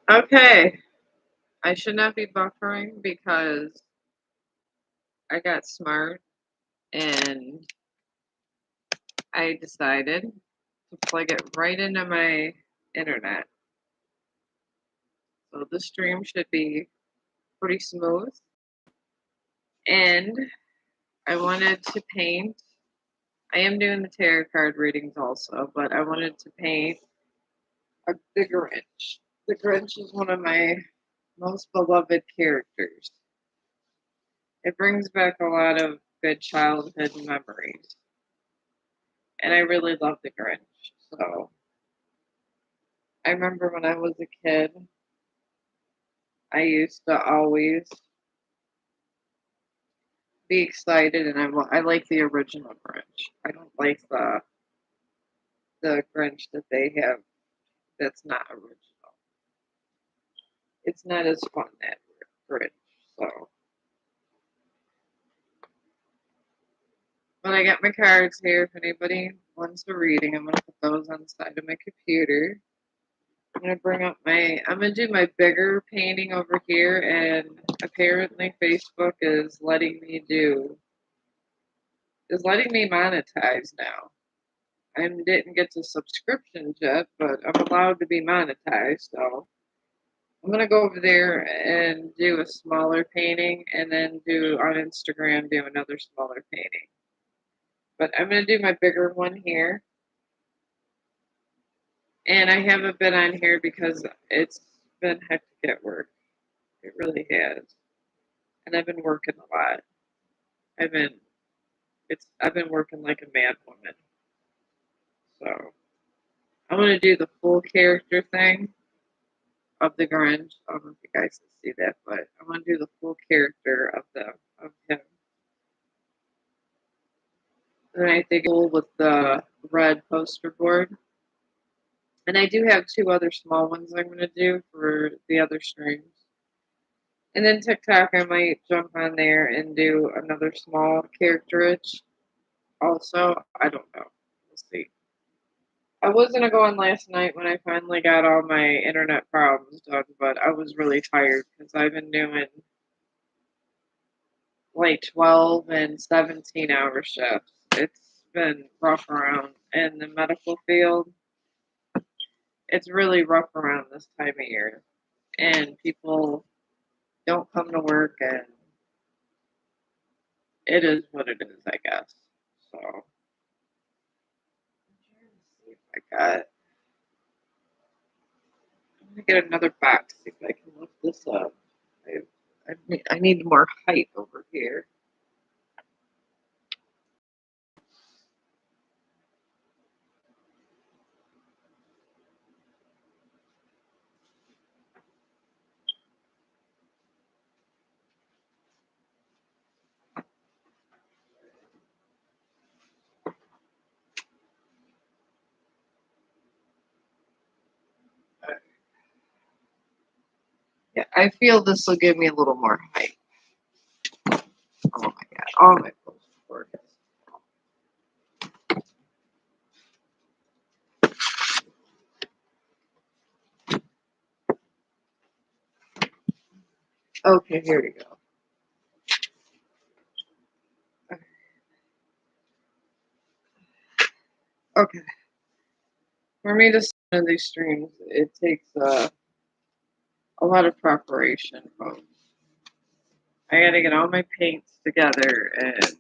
Okay, I should not be buffering because I got smart and I decided to plug it right into my internet. So the stream should be pretty smooth. And I wanted to paint. I am doing the tarot card readings also, but I wanted to paint the Grinch. The Grinch is one of my most beloved characters. It brings back a lot of good childhood memories. And I really love the Grinch. So I remember when I was a kid, I used to always be excited, and I like the original Grinch. I don't like the Grinch that they have that's not original. It's not as fun that Grinch. So, but I got my cards here. If anybody wants a reading, I'm gonna put those on the side of my computer. I'm gonna do my bigger painting over here, and apparently Facebook is letting me monetize now. I didn't get to subscriptions yet, but I'm allowed to be monetized, so I'm gonna go over there and do a smaller painting, and then do on Instagram do another smaller painting. But I'm gonna do my bigger one here, and I haven't been on here because it's been hectic at work. It really has, and I've been working a lot. I've been I've been working like a mad woman. So I'm gonna do the full character thing of the Grinch. I don't know if you guys can see that, but I'm gonna do the full character of him. And I think with the red poster board. And I do have two other small ones I'm gonna do for the other streams. And then TikTok, I might jump on there and do another small characterage. Also, I don't know. We'll see. I was gonna go on last night when I finally got all my internet problems done, but I was really tired because I've been doing like 12 and 17-hour shifts. It's been rough around in the medical field. It's really rough around this time of year, and people don't come to work, and it is what it is, I guess. So, I'm trying to see if I'm gonna get another box, see if I can lift this up. I need more height over here. Yeah, I feel this will give me a little more height. Oh my god, all my clothes are gorgeous. Okay, here we go. Okay, for me to start these streams, it takes a lot of preparation, folks. I gotta get all my paints together, and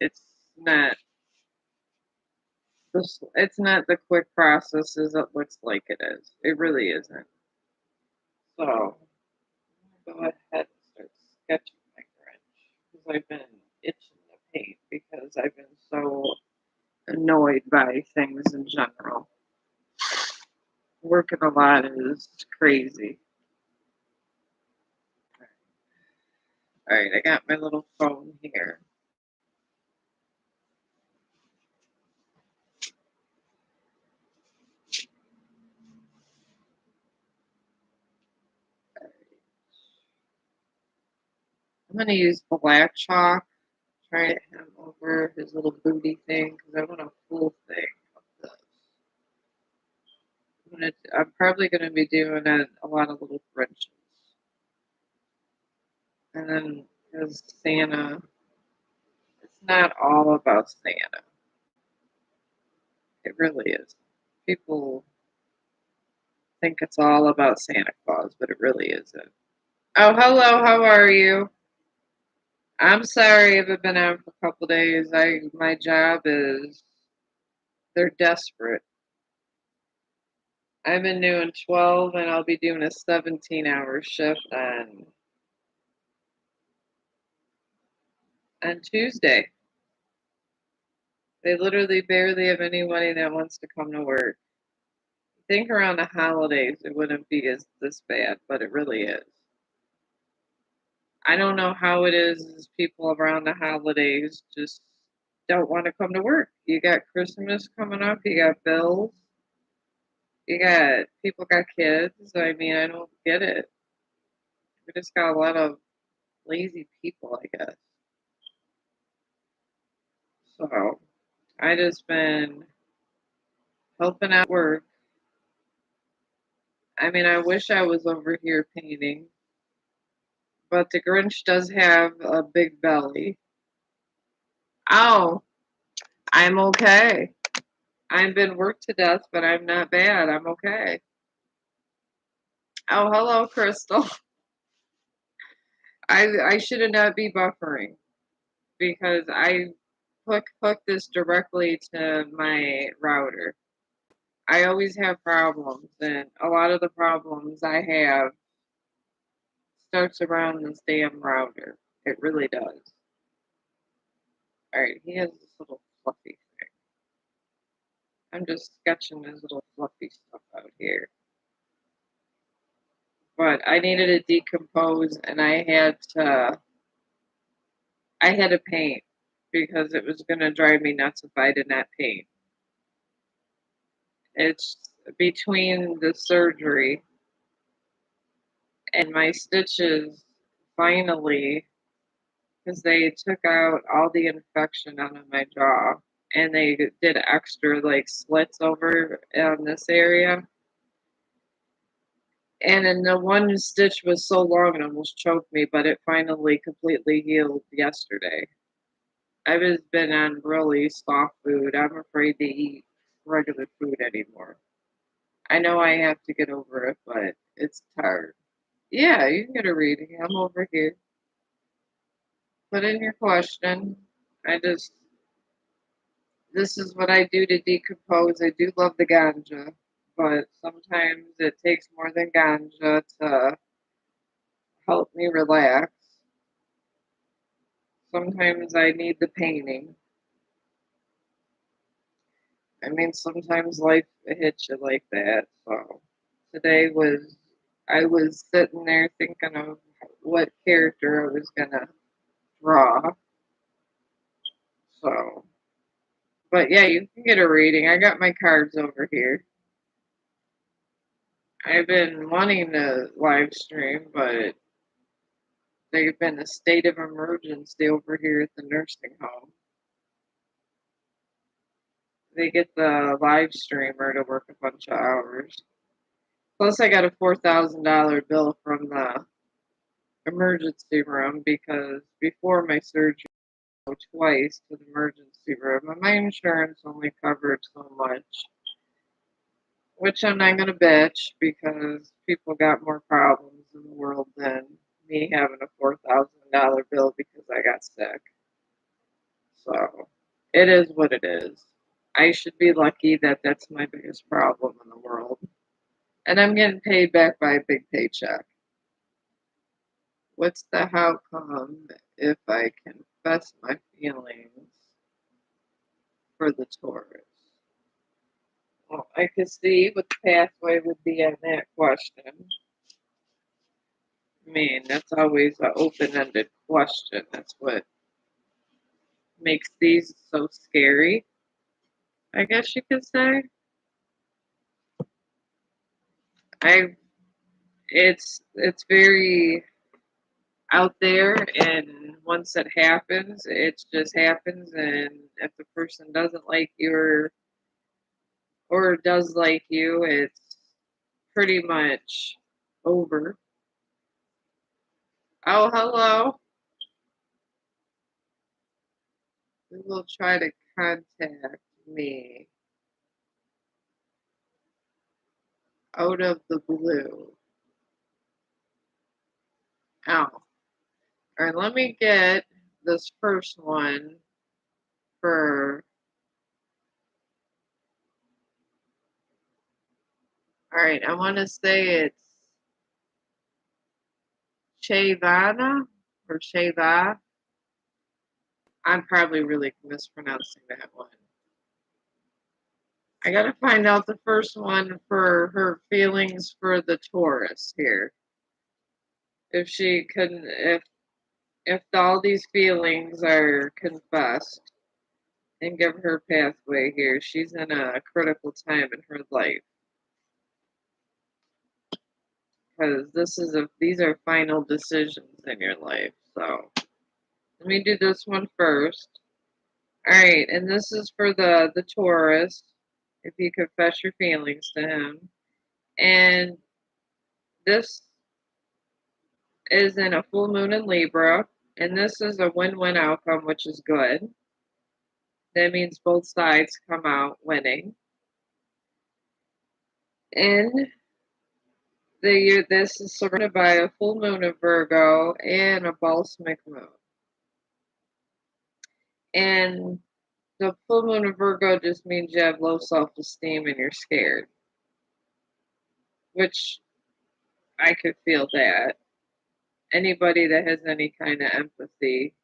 it's not it's not the quick process as it looks like it is. It really isn't. So I'm gonna go ahead and start sketching my Grinch because I've been itching to paint because I've been so annoyed by things in general. Working a lot is crazy. All right, I got my little phone here. I'm gonna use black chalk, try to hit him over his little booty thing because I want a full thing of this. I'm probably going to be doing a lot of little Grinches. And then, because Santa, it's not all about Santa. It really is. People think it's all about Santa Claus, but it really isn't. Oh, hello, how are you? I'm sorry I haven't been out for a couple days. My job is they're desperate. I've been doing 12 and I'll be doing a 17-hour shift on Tuesday. They literally barely have anybody that wants to come to work. I think around the holidays it wouldn't be as this bad, but it really is. I don't know how it is people around the holidays just don't want to come to work. You got Christmas coming up, you got bills, you got people got kids. I mean, I don't get it. We just got a lot of lazy people, I guess. So I just been helping out work. I mean, I wish I was over here painting, but the Grinch does have a big belly. Oh, I'm okay. I've been worked to death, but I'm not bad. I'm okay. Oh, hello, Crystal. I should not be buffering because I hook this directly to my router. I always have problems, and a lot of the problems I have starts around this damn router. It really does. All right, he has this little fluffy thing. I'm just sketching his little fluffy stuff out here. But I needed to decompose, and I had to paint because it was gonna drive me nuts if I did not paint. It's between the surgery and my stitches finally, because they took out all the infection out of my jaw and they did extra like slits over on this area. And then the one stitch was so long it almost choked me, but it finally completely healed yesterday. I've just been on really soft food. I'm afraid to eat regular food anymore. I know I have to get over it, but it's hard. Yeah, you can get a reading. I'm over here. Put in your question. I just, this is what I do to decompose. I do love the ganja, but sometimes it takes more than ganja to help me relax. Sometimes I need the painting. I mean, sometimes life hits you like that. So today I was sitting there thinking of what character I was gonna draw. So, but yeah, you can get a reading. I got my cards over here. I've been wanting to live stream, but they've been a state of emergency over here at the nursing home. They get the live streamer to work a bunch of hours. Plus, I got a $4,000 bill from the emergency room because before my surgery, I go twice to the emergency room, and my insurance only covered so much. Which I'm not gonna bitch because people got more problems in the world than me having a $4,000 bill because I got sick. So it is what it is. I should be lucky that that's my biggest problem in the world. And I'm getting paid back by a big paycheck. What's the outcome if I confess my feelings for the Taurus? Well, I could see what the pathway would be on that question. I mean, that's always an open ended question. That's what makes these so scary, I guess you could say. I it's very out there, and once it happens, it just happens, and if the person doesn't like you or does like you, it's pretty much over. Oh, hello. They will try to contact me out of the blue. Oh. All right, let me get this first one for. All right, I want to say it's Shayvana or Shayva. I'm probably really mispronouncing that one. I got to find out the first one for her feelings for the Taurus here. If she can, if all these feelings are confessed and give her pathway here, she's in a critical time in her life. Because these are final decisions in your life. So let me do this one first. All right, and this is for the Taurus. If you confess your feelings to him, and this is in a full moon in Libra, and this is a win-win outcome, which is good. That means both sides come out winning. And this is surrounded by a full moon of Virgo and a balsamic moon. And the full moon of Virgo just means you have low self-esteem and you're scared. Which I could feel that. Anybody that has any kind of empathy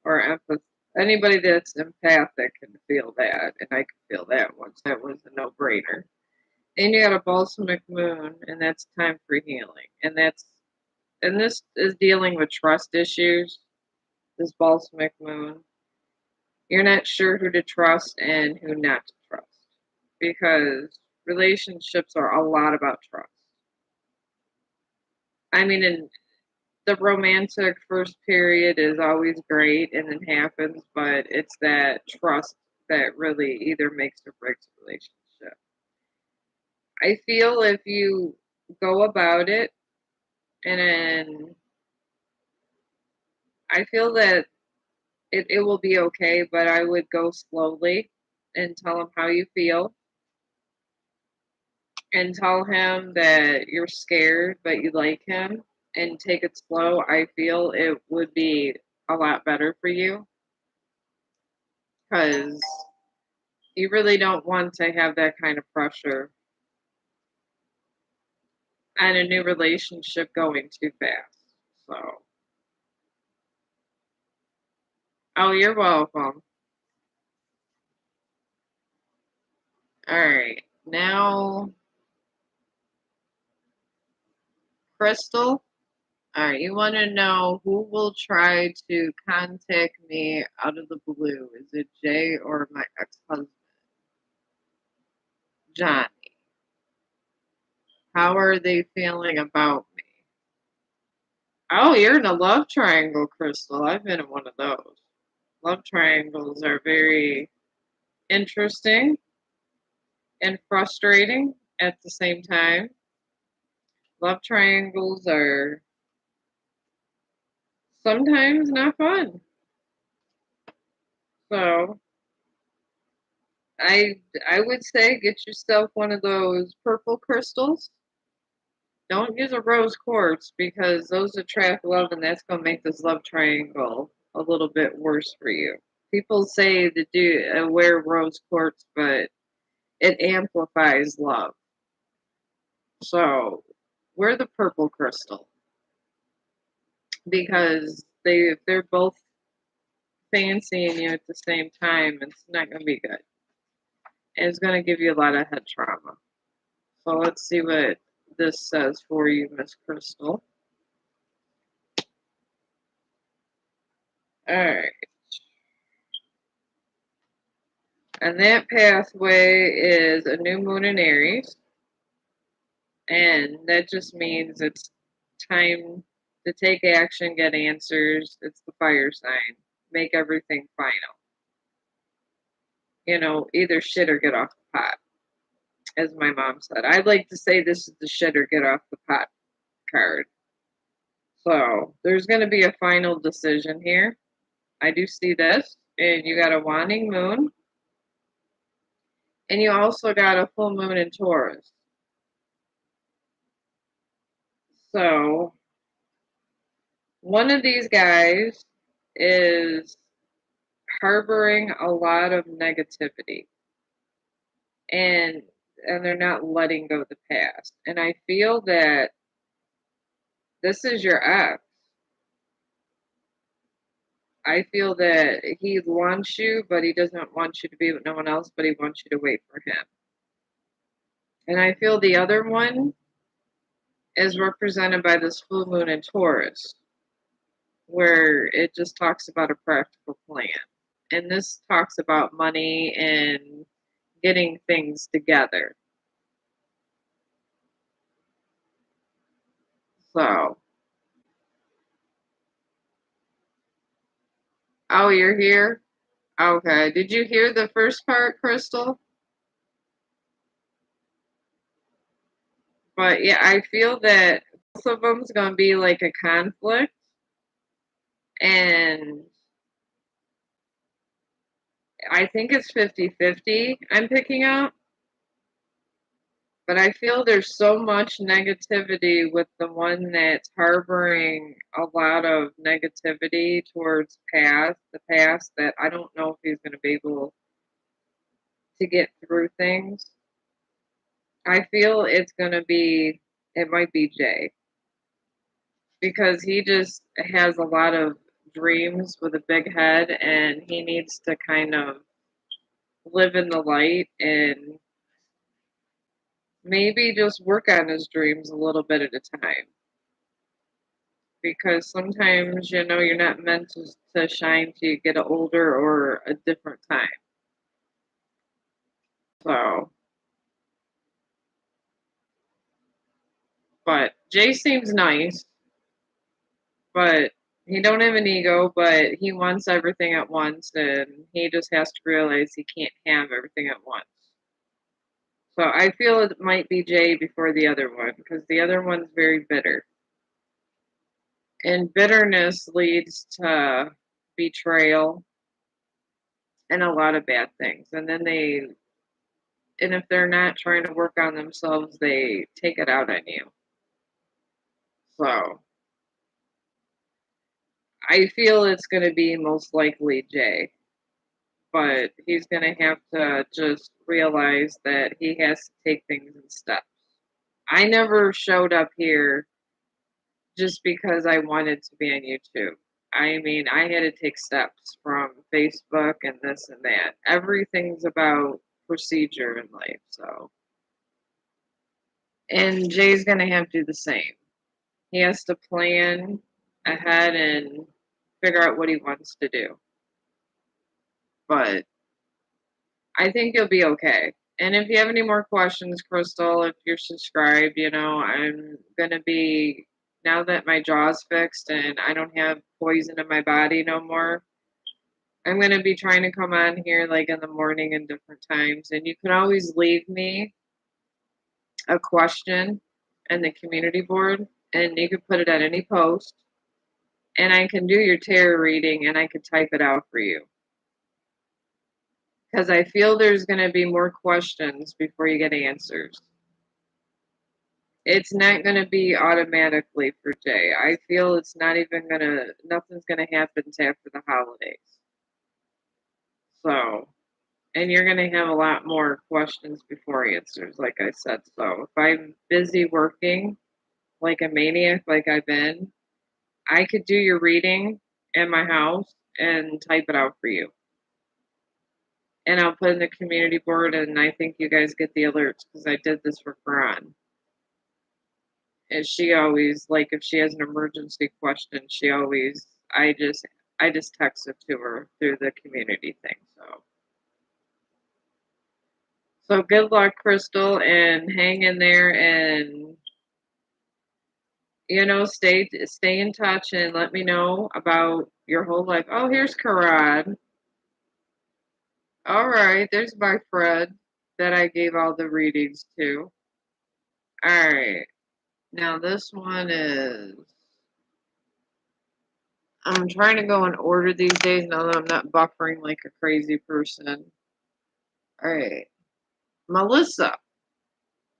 or anybody that's empathic can feel that. And I could feel that once. That was a no-brainer. And you got a balsamic moon, and that's time for healing. And this is dealing with trust issues, this balsamic moon. You're not sure who to trust and who not to trust because relationships are a lot about trust. I mean, in the romantic first period is always great and then happens, but it's that trust that really either makes or breaks a relationship. I feel if you go about it and then I feel that it will be okay, but I would go slowly and tell him how you feel and tell him that you're scared but you like him and take it slow. I feel it would be a lot better for you because you really don't want to have that kind of pressure and a new relationship going too fast. So, oh, you're welcome. All right, now, Crystal. All right, you want to know who will try to contact me out of the blue? Is it Jay or my ex-husband, Johnny? How are they feeling about me? Oh, you're in a love triangle, Crystal. I've been in one of those. Love triangles are very interesting and frustrating at the same time. Love triangles are sometimes not fun. So I would say get yourself one of those purple crystals. Don't use a rose quartz because those attract love and that's gonna make this love triangle a little bit worse for you. People say to wear rose quartz, but it amplifies love. So wear the purple crystal because if they're both fancying you at the same time, it's not gonna be good. And it's gonna give you a lot of head trauma. So let's see what this says for you, Miss Crystal. Alright. And that pathway is a new moon in Aries. And that just means it's time to take action, get answers. It's the fire sign. Make everything final. Either shit or get off the pot. as my mom said. I'd like to say this is the shit or get off the pot card. So there's going to be a final decision here. I do see this, and you got a waning moon, and you also got a full moon in Taurus. So one of these guys is harboring a lot of negativity, and they're not letting go of the past. And I feel that this is your ex. I feel that he wants you, but he doesn't want you to be with no one else, but he wants you to wait for him. And I feel the other one is represented by this full moon in Taurus, where it just talks about a practical plan. And this talks about money and getting things together. So, oh, you're here? Okay. Did you hear the first part, Crystal? But yeah, I feel that both of them's going to be like a conflict. And I think it's 50-50 I'm picking up. But I feel there's so much negativity with the one that's harboring a lot of negativity towards the past, that I don't know if he's going to be able to get through things. I feel it might be Jay, because he just has a lot of dreams with a big head, and he needs to kind of live in the light and maybe just work on his dreams a little bit at a time. Because sometimes, you're not meant to shine till you get older or a different time. So, but Jay seems nice, but he don't have an ego, but he wants everything at once, and he just has to realize he can't have everything at once. So I feel it might be Jay before the other one, because the other one's very bitter. And bitterness leads to betrayal and a lot of bad things. And if they're not trying to work on themselves, they take it out on you. So I feel it's going to be most likely Jay, but he's going to have to just realize that he has to take things in steps. I never showed up here just because I wanted to be on YouTube. I mean, I had to take steps from Facebook and this and that. Everything's about procedure in life, so. And Jay's going to have to do the same. He has to plan ahead and figure out what he wants to do. But I think you'll be okay. And if you have any more questions, Crystal, if you're subscribed, I'm going to be, now that my jaw's fixed and I don't have poison in my body no more, I'm going to be trying to come on here like in the morning and different times. And you can always leave me a question in the community board, and you can put it at any post. And I can do your tarot reading and I could type it out for you. Because I feel there's going to be more questions before you get answers. It's not going to be automatically for Jay. I feel it's not even going to, nothing's going to happen after the holidays. So, and you're going to have a lot more questions before answers, like I said. So, if I'm busy working like a maniac, like I've been, I could do your reading in my house and type it out for you. And I'll put in the community board, and I think you guys get the alerts because I did this for Karan. And she always, like, if she has an emergency question, I just text it to her through the community thing. So good luck, Crystal, and hang in there, and stay in touch and let me know about your whole life. Oh, here's Karan. All right, there's my Fred. that I gave all the readings to. Alright. Now this one is... I'm trying to go in order these days now that I'm not buffering like a crazy person. Alright. Melissa.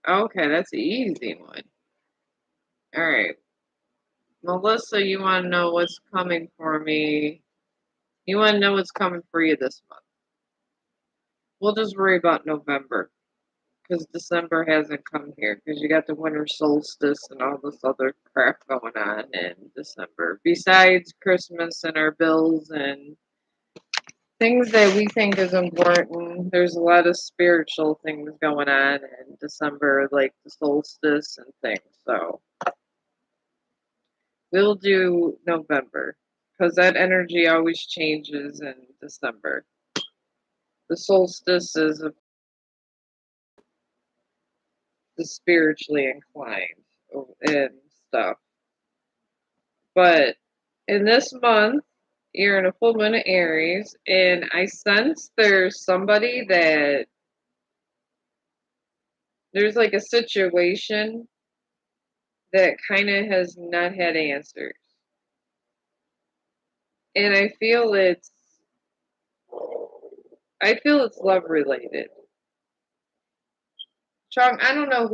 Okay, that's an easy one. Alright. Melissa, you want to know what's coming for me. You want to know what's coming for you this month. We'll just worry about November. Because December hasn't come here. Because you got the winter solstice and all this other crap going on in December. Besides Christmas and our bills and things that we think is important, there's a lot of spiritual things going on in December, like the solstice and things. So we'll do November. Because that energy always changes in December. The solstice is the spiritually inclined and stuff. But in this month, you're in a full moon of Aries, and I sense there's somebody that there's like a situation that kind of has not had answers. And I feel it's love related. Chong, I don't know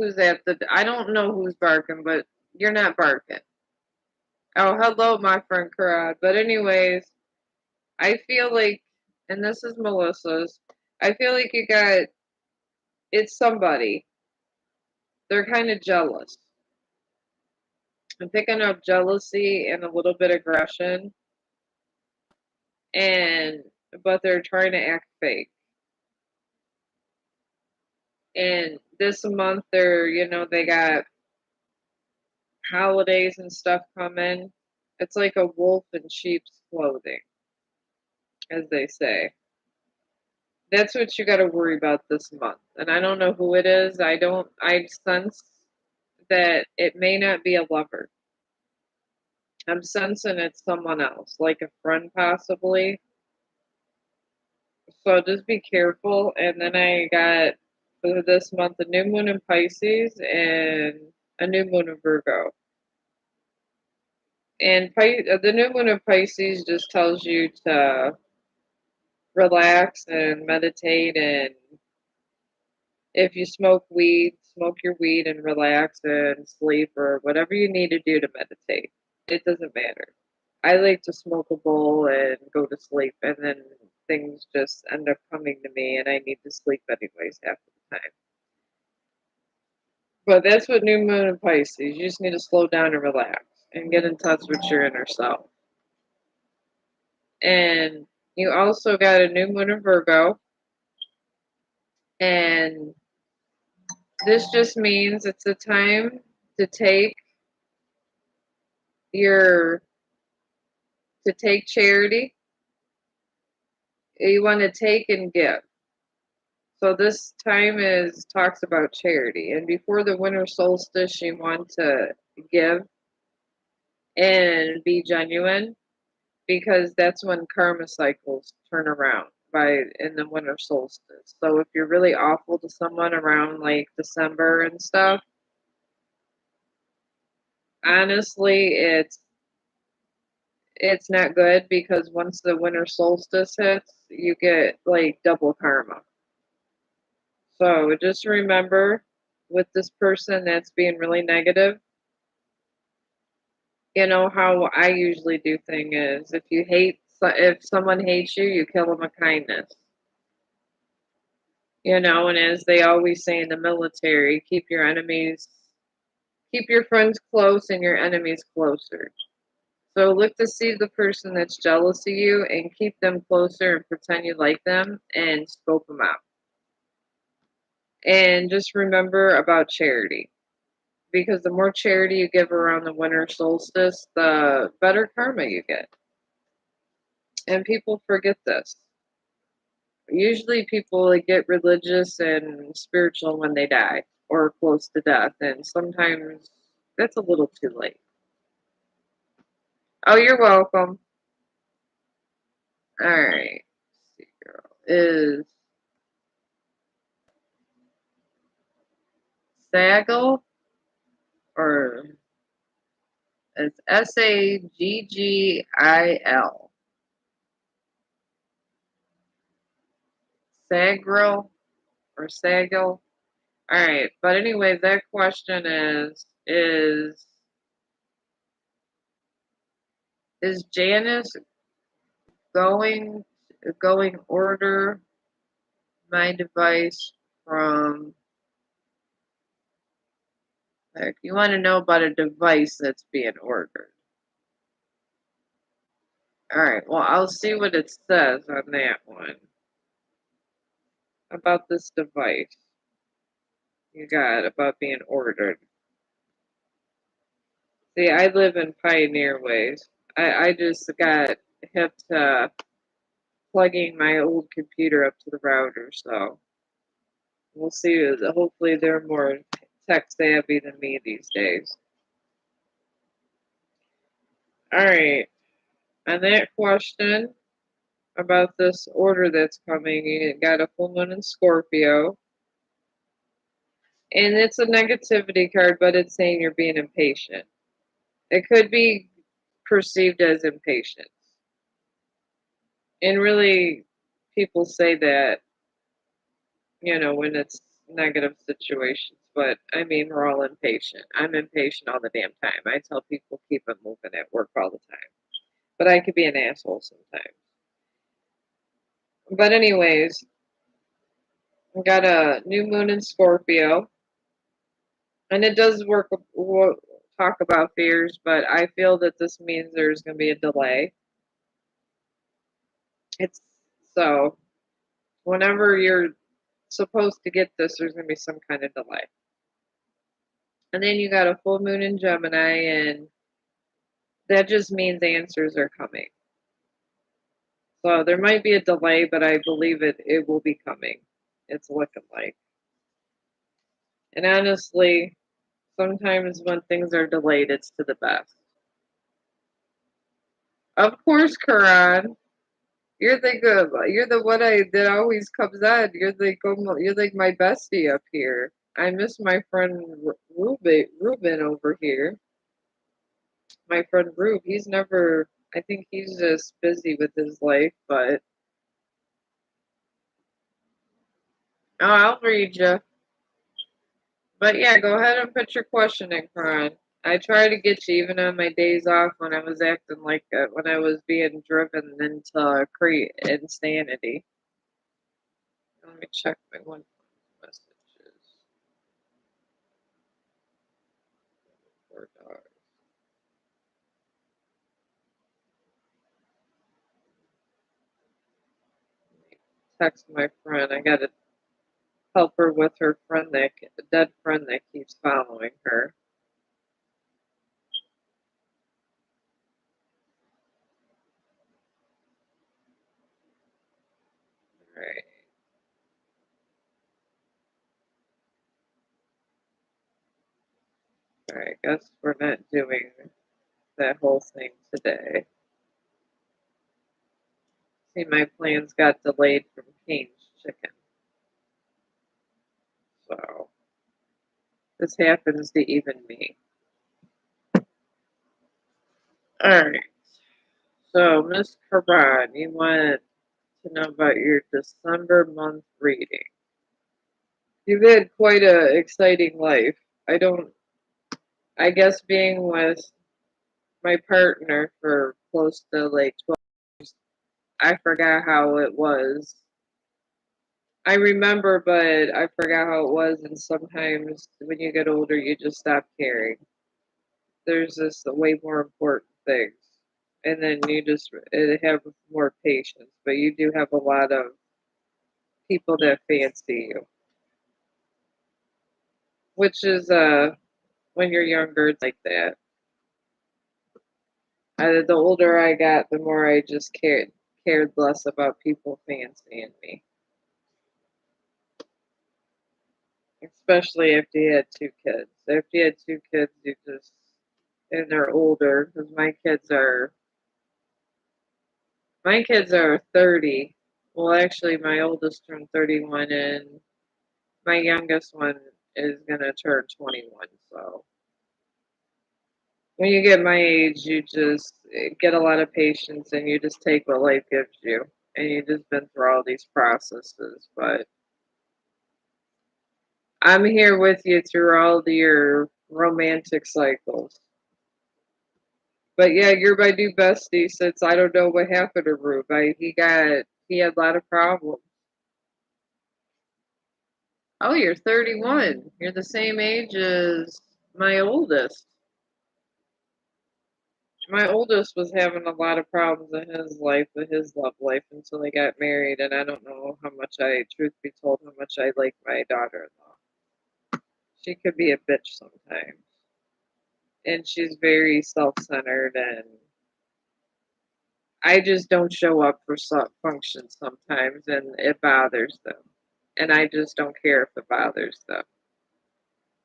I don't know who's barking, but you're not barking. Oh, hello, my friend Karad. But anyways, I feel like, and this is Melissa's, I feel like it's somebody. They're kind of jealous. I'm picking up jealousy and a little bit of aggression, and but they're trying to act fake. And this month, they got holidays and stuff coming. It's like a wolf in sheep's clothing, as they say. That's what you got to worry about this month. And I don't know who it is. I sense that it may not be a lover. I'm sensing it's someone else, like a friend possibly. So just be careful. And then I got for this month a new moon in Pisces and a new moon in Virgo. And the new moon in Pisces just tells you to relax and meditate. And if you smoke weed, smoke your weed and relax and sleep or whatever you need to do to meditate. It doesn't matter. I like to smoke a bowl and go to sleep, and then things just end up coming to me, and I need to sleep anyways half the time. But that's what new moon in Pisces. You just need to slow down and relax and get in touch with your inner self. And you also got a new moon in Virgo, and this just means it's a time to your take charity. You want to take and give. So this time talks about charity, and before the winter solstice, you want to give and be genuine because that's when karma cycles turn around in the winter solstice. So if you're really awful to someone around like December and stuff, honestly, it's not good because once the winter solstice hits, you get like double karma. So just remember with this person that's being really negative, how I usually do thing is if someone hates you, you kill them with kindness. And as they always say in the military, keep your friends close and your enemies closer. So look to see the person that's jealous of you and keep them closer and pretend you like them and scope them out. And just remember about charity. Because the more charity you give around the winter solstice, the better karma you get. And people forget this. Usually people get religious and spiritual when they die or close to death, and sometimes that's a little too late. Oh, you're welcome. All right. Let's see, girl. Saggle, or it's Saggil. Sagrill or Saggle. Alright, but anyway, that question is Janice going order my device from, like, you want to know about a device that's being ordered. Alright, well, I'll see what it says on that one about this device you got about being ordered. See, I live in Pioneer Ways. I just got hip to plugging my old computer up to the router, so we'll see. Hopefully, they're more tech savvy than me these days. Alright, on that question about this order that's coming, you got a full moon in Scorpio. And it's a negativity card, but it's saying you're being impatient. It could be perceived as impatience. And really, people say that, when it's negative situations. But I mean, we're all impatient. I'm impatient all the damn time. I tell people keep it moving at work all the time. But I could be an asshole sometimes. But anyways, we got a new moon in Scorpio. And it does talk about fears, but I feel that this means there's going to be a delay. It's so whenever you're supposed to get this, there's going to be some kind of delay. And then you got a full moon in Gemini, and that just means answers are coming. So there might be a delay, but I believe it will be coming. It's looking like. And honestly, sometimes when things are delayed, it's to the best. Of course, Quran. You're the one that always comes on. You're like my bestie up here. I miss my friend Ruben over here. My friend Rube, he's never. I think he's just busy with his life, but I'll read you. But yeah, go ahead and put your question in, Kron. I try to get you even on my days off when I was acting like when I was being driven into insanity. Let me check my one messages. $4. Text my friend. I gotta help her with her friend the dead friend that keeps following her. Alright. Alright, guess we're not doing that whole thing today. See, my plans got delayed from Kane's Chicken. So, this happens to even me. Alright. So, Miss Karan, you want to know about your December month reading. You've had quite a exciting life. I guess being with my partner for close to like 12 years, I forgot how it was. I remember, but I forgot how it was, and sometimes when you get older, you just stop caring. There's just way more important things. And then you just have more patience, but you do have a lot of people that fancy you, which is when you're younger, it's like that. The older I got, the more I just cared less about people fancying me. Especially if you had two kids. If you had two kids, and they're older, because my kids are 30. Well, actually, my oldest turned 31, and my youngest one is gonna turn 21. So when you get my age, you just get a lot of patience and you just take what life gives you. And you just been through all these processes. But I'm here with you through all your romantic cycles. But yeah, you're my new bestie since I don't know what happened to Rube. He had a lot of problems. Oh, you're 31. You're the same age as my oldest. My oldest was having a lot of problems in his life, with his love life, until they got married, and I don't know how much truth be told, how much I like my daughter-in-law. She could be a bitch sometimes, and she's very self-centered, and I just don't show up for some functions sometimes, and it bothers them, and I just don't care if it bothers them.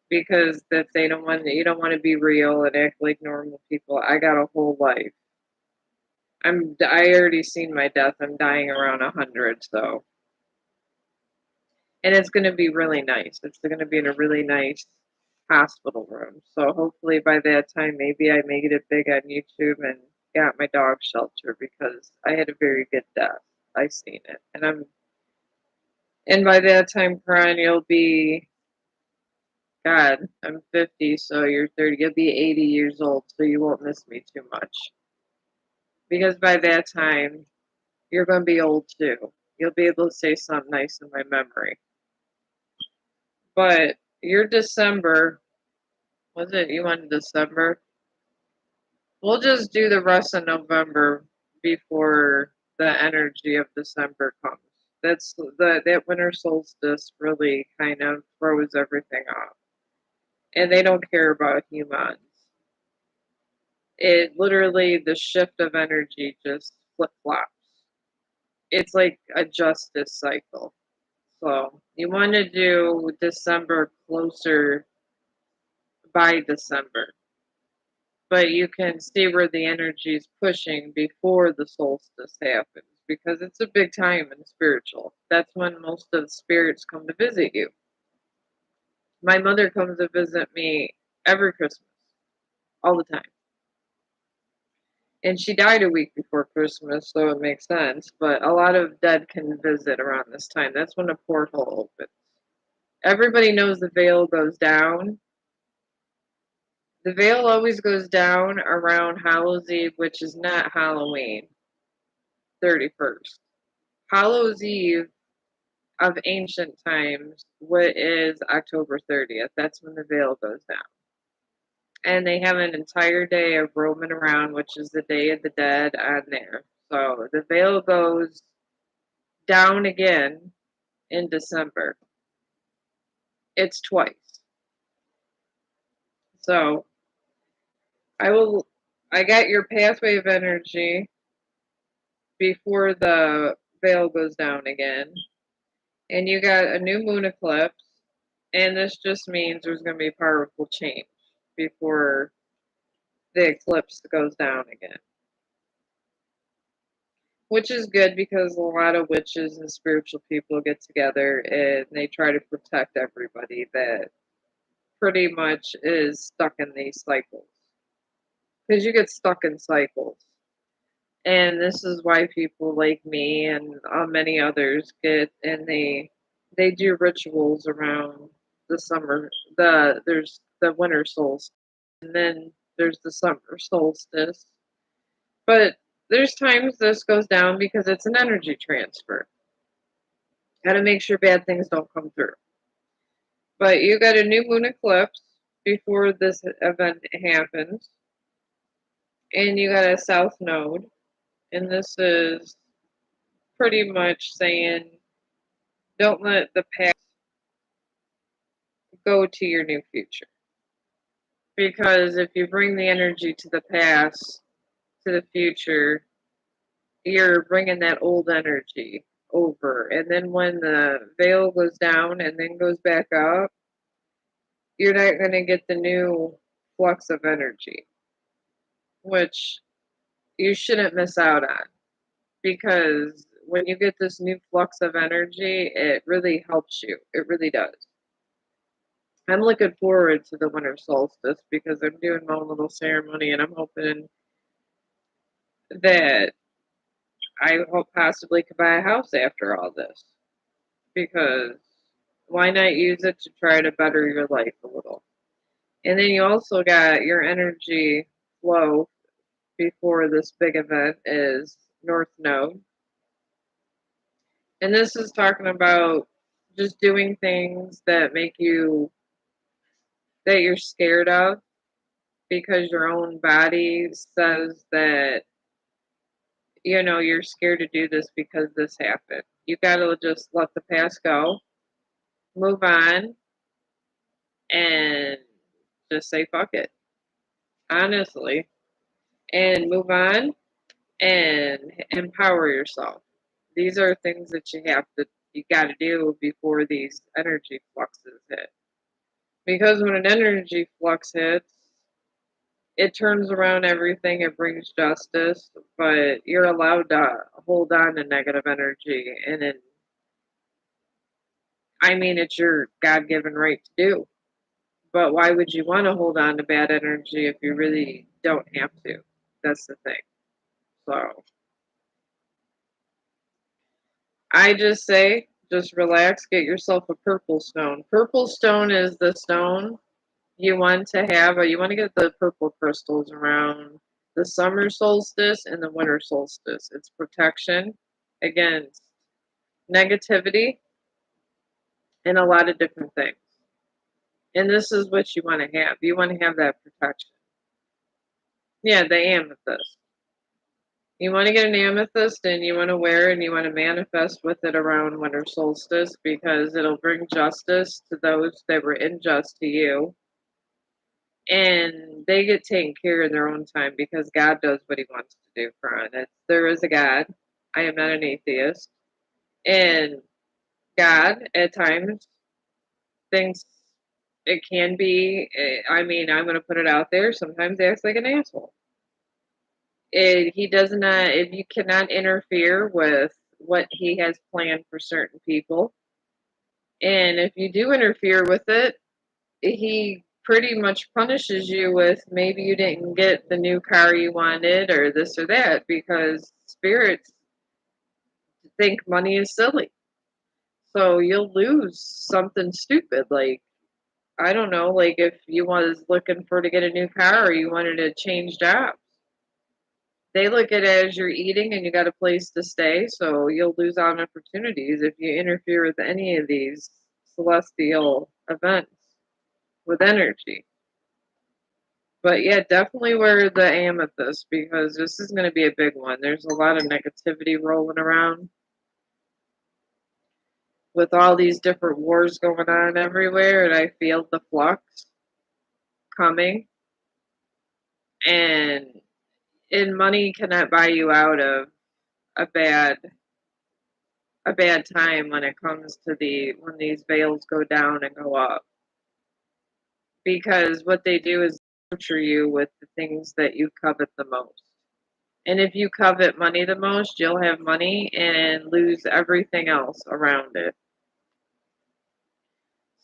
Because if they don't want, you don't want to be real and act like normal people. I got a whole life. I already seen my death. I'm dying around 100, so and it's going to be really nice. It's going to be in a really nice hospital room. So hopefully by that time, maybe I make it big on YouTube and got my dog shelter because I had a very good death. I seen it, and by that time, Karan, you'll be God. I'm 50, so you're 30. You'll be 80 years old, so you won't miss me too much because by that time, you're going to be old too. You'll be able to say something nice in my memory. But your December, was it you wanted December? We'll just do the rest of November before the energy of December comes. That winter solstice really kind of throws everything off. And they don't care about humans. It literally, the shift of energy just flip flops. It's like a justice cycle. So you want to do December closer by December, but you can see where the energy is pushing before the solstice happens because it's a big time in spiritual. That's when most of the spirits come to visit you. My mother comes to visit me every Christmas, all the time. And she died a week before Christmas, so it makes sense. But a lot of dead can visit around this time. That's when a portal opens. Everybody knows the veil goes down. The veil always goes down around Hallows Eve, which is not Halloween, 31st. Hallows Eve of ancient times, what is October 30th? That's when the veil goes down. And they have an entire day of roaming around, which is the Day of the Dead on there. So the veil goes down again in December. It's twice. So I got your pathway of energy before the veil goes down again. And you got a new moon eclipse. And this just means there's going to be powerful change before the eclipse goes down again. Which is good because a lot of witches and spiritual people get together and they try to protect everybody that pretty much is stuck in these cycles. Because you get stuck in cycles. And this is why people like me and many others they do rituals around the summer. There's the winter solstice, and then there's the summer solstice. But there's times this goes down because it's an energy transfer. Got to make sure bad things don't come through. But you got a new moon eclipse before this event happens, and you got a south node, and this is pretty much saying don't let the past go to your new future. Because if you bring the energy to the past, to the future, you're bringing that old energy over. And then when the veil goes down and then goes back up, you're not going to get the new flux of energy, which you shouldn't miss out on. Because when you get this new flux of energy, it really helps you. It really does. I'm looking forward to the winter solstice because I'm doing my own little ceremony and I'm hoping that I hope possibly could buy a house after all this. Because why not use it to try to better your life a little? And then you also got your energy flow before this big event is North Node. And this is talking about just doing things that make you, that you're scared of because your own body says that, you're scared to do this because this happened. You got to just let the past go, move on, and just say fuck it, honestly, and move on and empower yourself. These are things that you got to do before these energy fluxes hit. Because when an energy flux hits, it turns around everything, it brings justice, but you're allowed to hold on to negative energy. It's your God given right to do. But why would you want to hold on to bad energy if you really don't have to? That's the thing. So I just say, just relax, get yourself a purple stone. Purple stone is the stone you want to have, or you want to get the purple crystals around the summer solstice and the winter solstice. It's protection against negativity and a lot of different things. And this is what you want to have. You want to have that protection. Yeah, the amethyst. You want to get an amethyst and you want to wear it and you want to manifest with it around winter solstice because it'll bring justice to those that were unjust to you. And they get taken care in their own time because God does what he wants to do for it. There is a God. I am not an atheist. And God, at times, thinks it can be, I'm going to put it out there, sometimes acts like an asshole. He does not, if you cannot interfere with what he has planned for certain people. And if you do interfere with it, he pretty much punishes you with maybe you didn't get the new car you wanted or this or that because spirits think money is silly. So you'll lose something stupid like I don't know, like if you was looking for to get a new car or you wanted to change jobs. They look at it as you're eating and you got a place to stay, so you'll lose out on opportunities if you interfere with any of these celestial events with energy. But yeah, definitely wear the amethyst because this is going to be a big one. There's a lot of negativity rolling around with all these different wars going on everywhere, and I feel the flux coming. And money cannot buy you out of a bad time when it comes to when these veils go down and go up. Because what they do is torture you with the things that you covet the most. And if you covet money the most, you'll have money and lose everything else around it.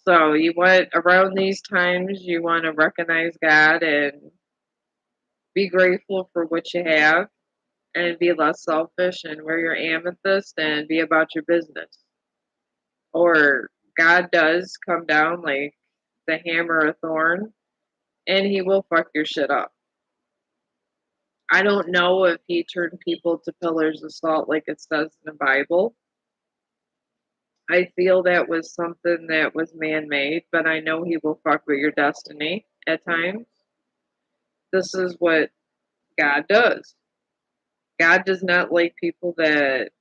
So you want around these times you want to recognize God and be grateful for what you have and be less selfish and wear your amethyst and be about your business. Or God does come down like the hammer of thorn and he will fuck your shit up. I don't know if he turned people to pillars of salt like it says in the Bible. I feel that was something that was man made, but I know he will fuck with your destiny at times. This is what God does. God does not like people that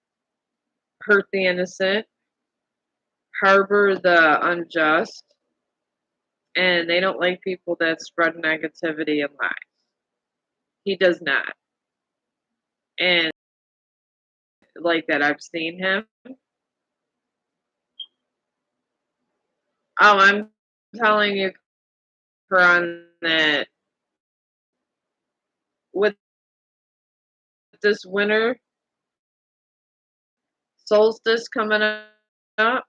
hurt the innocent, harbor the unjust, and they don't like people that spread negativity and lies. He does not. And like that, I've seen him. Oh, I'm telling you, Karan, that with this winter solstice coming up,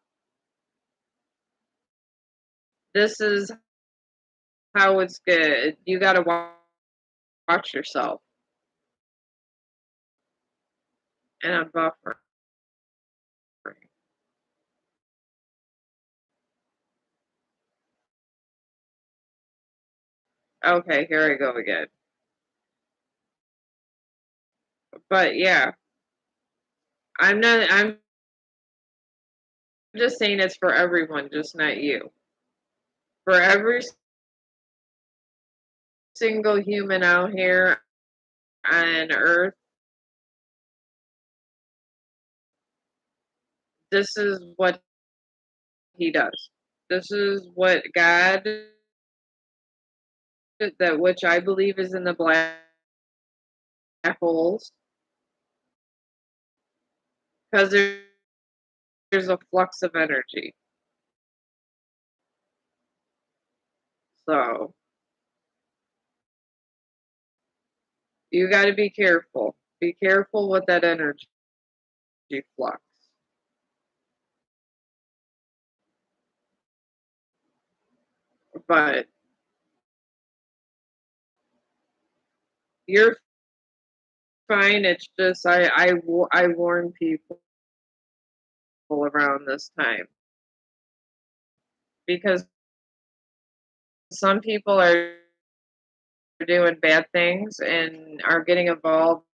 this is how it's good. You gotta watch yourself. And I'm buffering. Okay, here I go again. But yeah, I'm just saying it's for everyone, just not you. For every single human out here on earth, this is what he does. This is what God, that which I believe is in the black holes, because there's a flux of energy. So you got to be careful. Be careful with that energy flux. But you're fine. It's just I warn people around this time because some people are doing bad things and are getting involved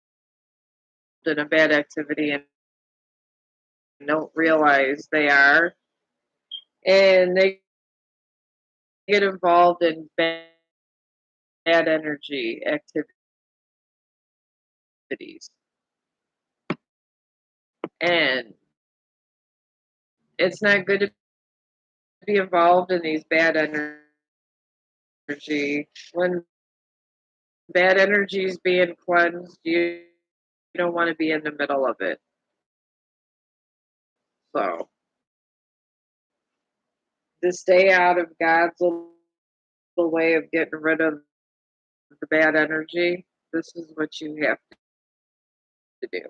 in a bad activity and don't realize they are, and they get involved in bad energy activities, and it's not good to be involved in these bad energy. When bad energy is being cleansed, you don't want to be in the middle of it. So to stay out of God's little way of getting rid of the bad energy, this is what you have to do.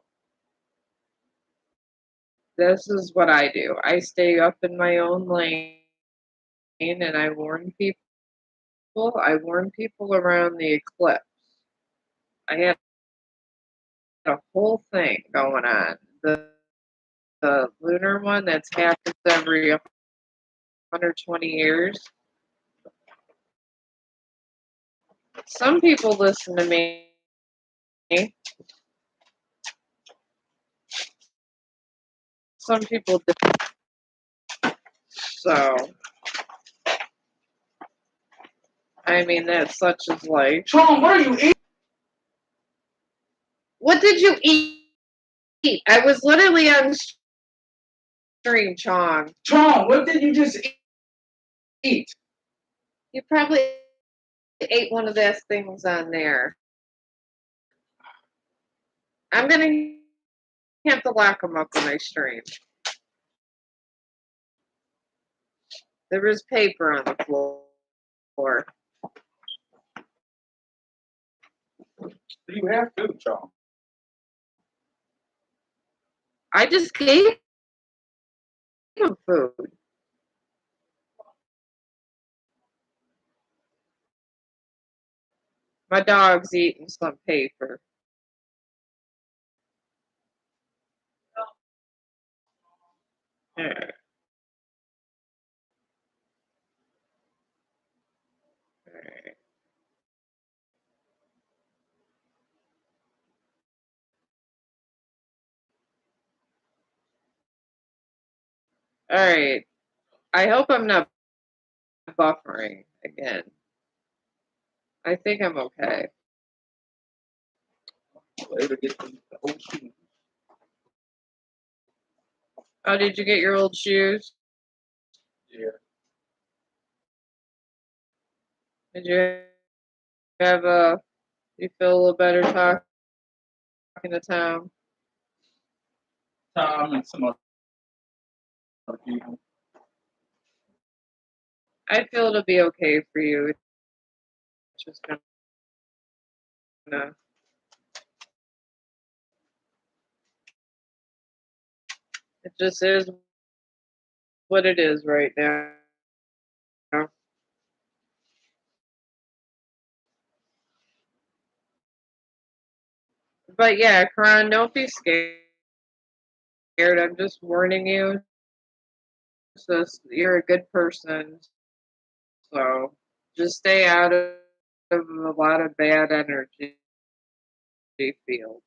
This is what I do. I stay up in my own lane and I warn people. I warn people around the eclipse. I had a whole thing going on. The lunar one that's happens every 120 years. Some people listen to me. Some people don't. So, I mean, that's such as life. Sean, what are you eating? What did you eat? I was literally on stream, Chong. Sean, what did you just eat? You probably ate one of those things on there. I'm gonna have to lock them up when I stream. There was paper on the floor. You have to, Sean. I just gave him food. My dog's eating some paper. Alright. Alright. Alright. I hope I'm not buffering again. I think I'm okay. Later, get the old shoes. Oh, did you get your old shoes? Yeah. Did you have a? You feel a little better talking to Tom? Tom and some other people. I feel it'll be okay for you. It's just gonna. It just is what it is right now. But yeah, Karan, don't be scared. I'm just warning you. So you're a good person. So just stay out of a lot of bad energy fields.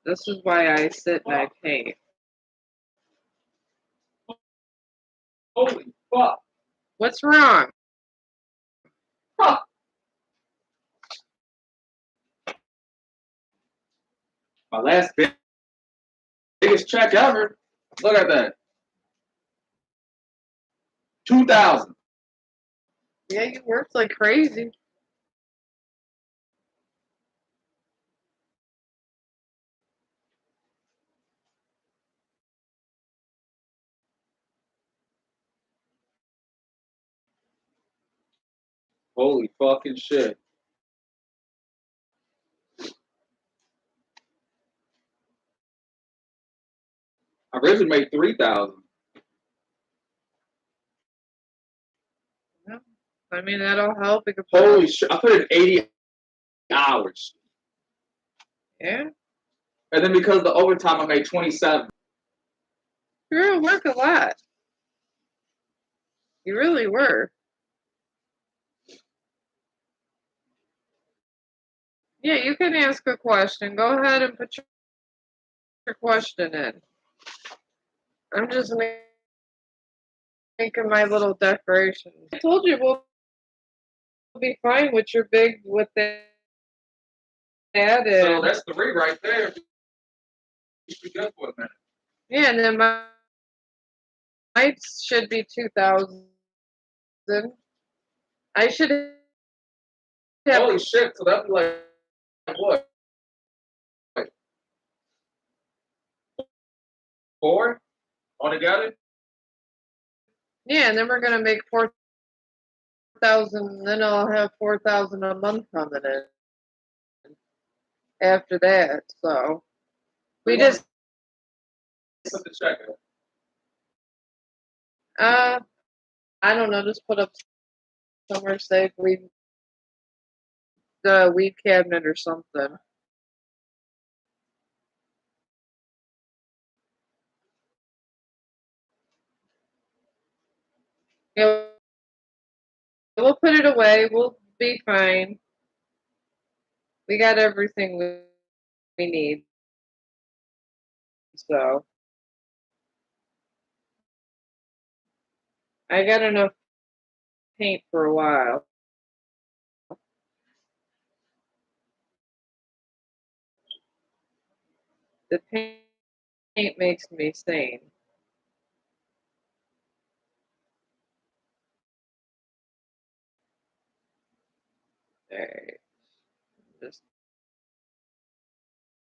This is why I sit and I paint. Holy fuck. What's wrong? Huh. My biggest check ever. Look at that. 2,000. Yeah, you worked like crazy. Holy fucking shit. I originally made 3,000. Yeah. I mean, that'll help. Holy shit. I put in 80 hours. Yeah. And then because of the overtime, I made 27. You work a lot. You really were. Yeah, you can ask a question. Go ahead and put your question in. I'm just making my little decorations. I told you we'll be fine with your big with that. So that's 3 right there. You should go for a minute. Yeah, and then my should be 2,000. I should have. Holy shit. So that'd be like what? 4 altogether? Yeah, and then we're gonna make 4,000. Then I'll have 4,000 a month coming in after that. So we just Put the check in. I don't know, just put up somewhere safe, the weed cabinet or something. Yeah, we'll put it away. We'll be fine. We got everything we need. So I got enough paint for a while. The paint makes me sane. Alright. Just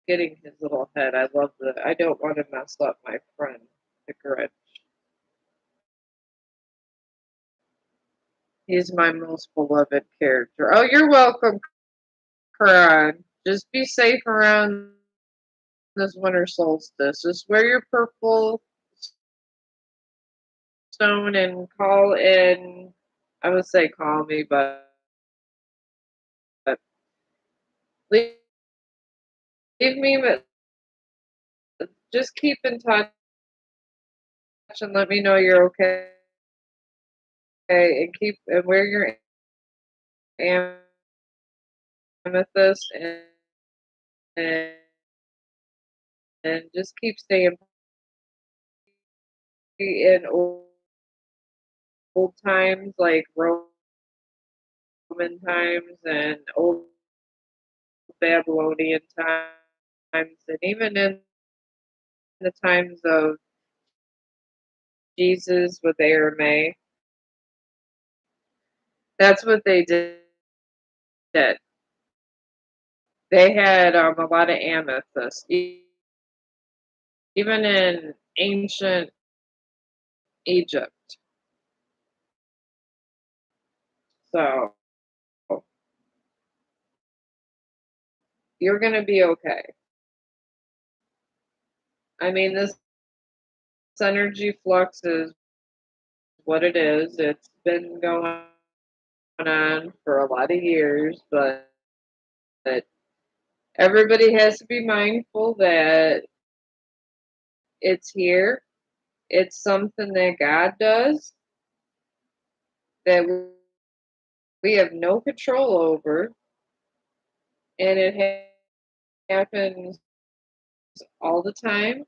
getting his little head. I don't want to mess up my friend, the Grinch. He's my most beloved character. Oh, you're welcome, Karan. Just be safe around this winter solstice. Just wear your purple stone and call in. I would say call me, but leave me. But just keep in touch and let me know you're okay. And wear your amethyst and, and just keep staying in old times like Roman times and old Babylonian times, and even in the times of Jesus with Aramaic. That's what they did. They had a lot of amethyst, even in ancient Egypt. So you're going to be okay. I mean, this energy flux is what it is. It's been going on for a lot of years, but everybody has to be mindful that it's here. It's something that God does that we have no control over, and it happens all the time.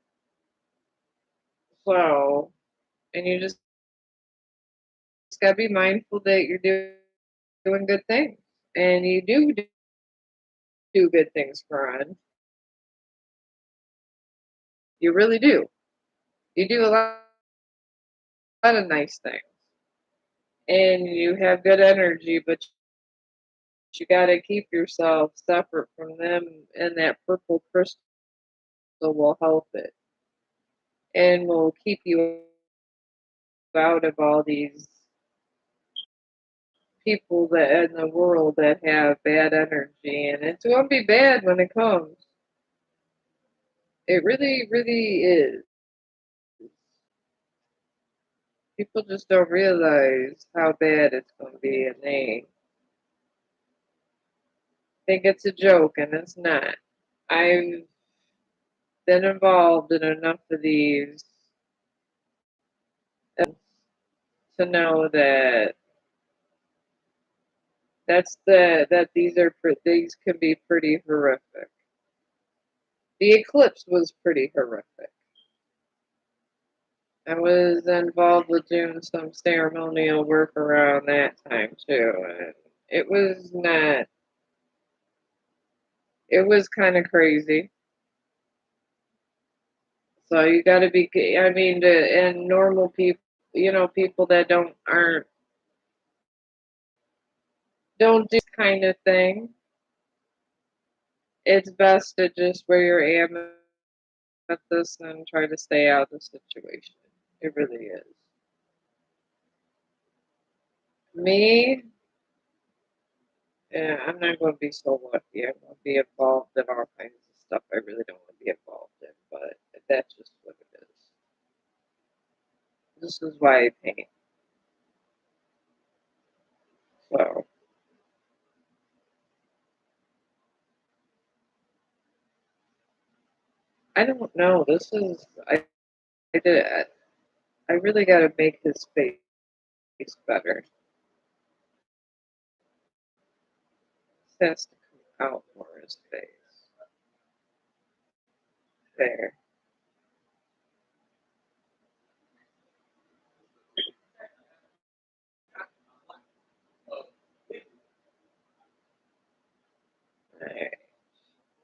So, and you just gotta be mindful that you're doing good things, and you do good things, Karan. You really do. You do a lot of nice things, and you have good energy, but you gotta keep yourself separate from them, and that purple crystal will help it, and will keep you out of all these people that in the world that have bad energy, and it's gonna be bad when it comes. It really, really is. People just don't realize how bad it's gonna be, and they think it's a joke, and it's not. I've been involved in enough of these to know that these can be pretty horrific. The eclipse was pretty horrific. I was involved with doing some ceremonial work around that time too, and it was not. It was kind of crazy. So you got to be. I mean, and normal people, people that don't do this kind of thing. It's best to just wear your amethyst and try to stay out of the situation. It really is. Me, yeah, I'm not going to be so lucky. I'm going to be involved in all kinds of stuff I really don't want to be involved in, but that's just what it is. This is why I paint. So, I don't know. I did, I really got to make his face better. This has to come out more, his face. There. Alright.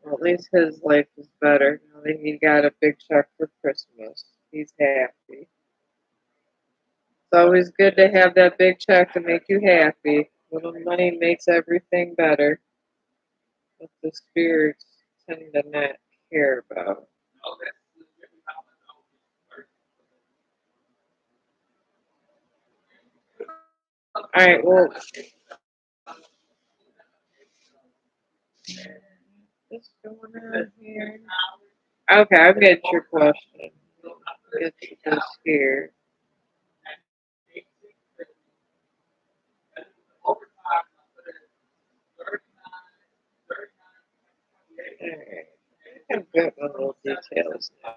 Well, at least his life is better now that he got a big check for Christmas. He's happy. It's always good to have that big check to make you happy. Little money makes everything better. What the spirits tend to not care about. Alright, well, what's going on here? Okay, I've got your question. Get you this here. Alright. I've got my little details now.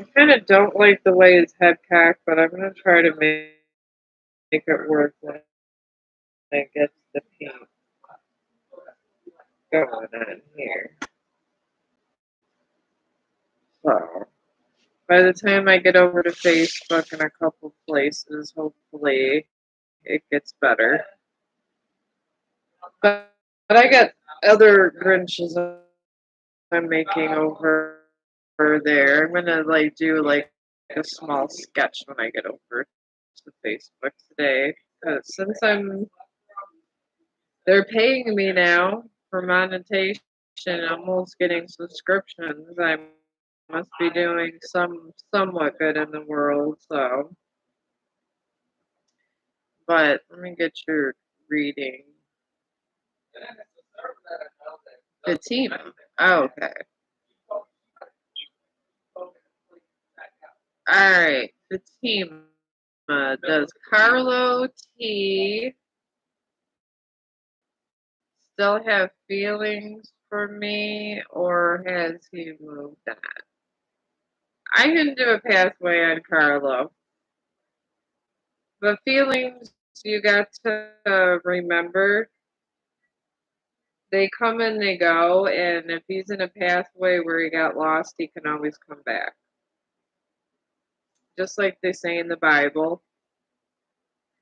I kind of don't like the way his head cocked, but I'm going to try to make it work when I get the paint going on here. So, by the time I get over to Facebook in a couple places, hopefully it gets better. But I got other Grinches I'm making over there. I'm gonna do like a small sketch when I get over to Facebook today. Because since they're paying me now for monetization, almost getting subscriptions. I must be doing somewhat good in the world. So, but let me get your reading. Fatima. Oh, okay. Alright, Fatima. Does Carlo T still have feelings for me, or has he moved on? I can do a pathway on Carlo. The feelings, you got to remember, they come and they go, and if he's in a pathway where he got lost, he can always come back. Just like they say in the Bible,